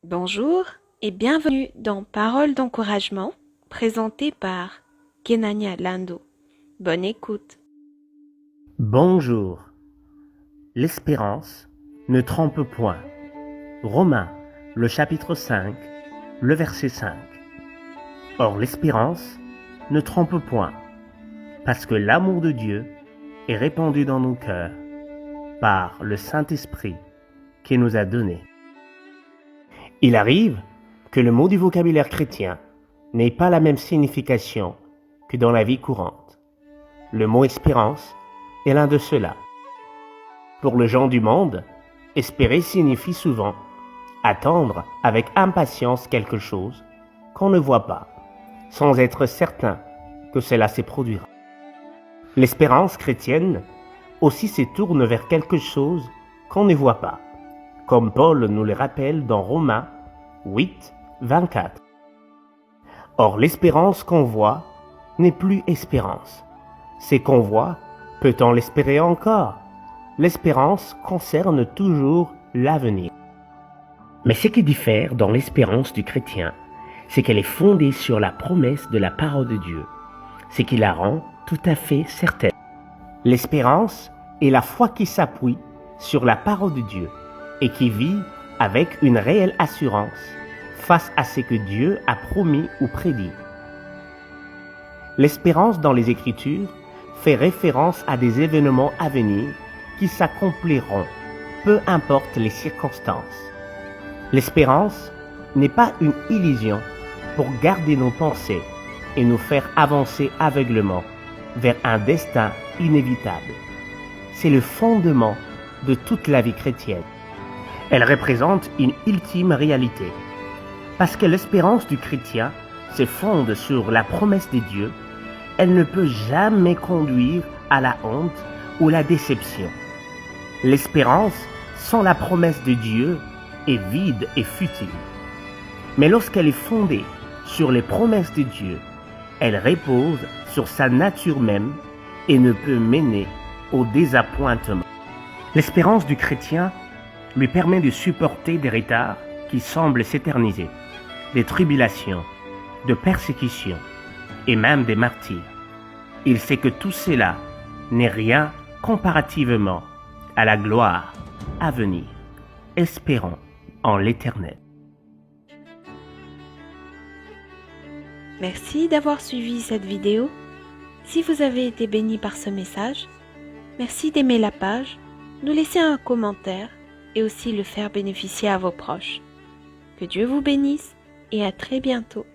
Bonjour et bienvenue dans Paroles d'encouragement, présentée par Kenania Lando. Bonne écoute. Bonjour. L'espérance ne trompe point. Romains, le chapitre 5, le verset 5. Or l'espérance ne trompe point, parce que l'amour de Dieu est répandu dans nos cœurs par le Saint-Esprit qui nous a donné. Il arrive que le mot du vocabulaire chrétien n'ait pas la même signification que dans la vie courante. Le mot espérance est l'un de ceux-là. Pour les gens du monde, espérer signifie souvent attendre avec impatience quelque chose qu'on ne voit pas, sans être certain que cela se produira. L'espérance chrétienne aussi se tourne vers quelque chose qu'on ne voit pas, comme Paul nous le rappelle dans Romains 8, 24. Or, l'espérance qu'on voit n'est plus espérance. Ce qu'on voit, peut-on l'espérer encore? L'espérance concerne toujours l'avenir. Mais ce qui diffère dans l'espérance du chrétien, c'est qu'elle est fondée sur la promesse de la parole de Dieu, ce qui la rend tout à fait certaine. L'espérance est la foi qui s'appuie sur la parole de Dieu et qui vit avec une réelle assurance face à ce que Dieu a promis ou prédit. L'espérance dans les Écritures fait référence à des événements à venir qui s'accompliront, peu importe les circonstances. L'espérance n'est pas une illusion pour garder nos pensées et nous faire avancer aveuglément vers un destin inévitable. C'est le fondement de toute la vie chrétienne. Elle représente une ultime réalité. Parce que l'espérance du chrétien se fonde sur la promesse de Dieu, elle ne peut jamais conduire à la honte ou la déception. L'espérance sans la promesse de Dieu est vide et futile. Mais lorsqu'elle est fondée sur les promesses de Dieu, elle repose sur sa nature même et ne peut mener au désappointement. L'espérance du chrétien lui permet de supporter des retards qui semblent s'éterniser, des tribulations, de persécutions et même des martyrs. Il sait que tout cela n'est rien comparativement à la gloire à venir. Espérons en l'Éternel. Merci d'avoir suivi cette vidéo. Si vous avez été béni par ce message, merci d'aimer la page, nous laisser un commentaire et aussi le faire bénéficier à vos proches. Que Dieu vous bénisse et à très bientôt.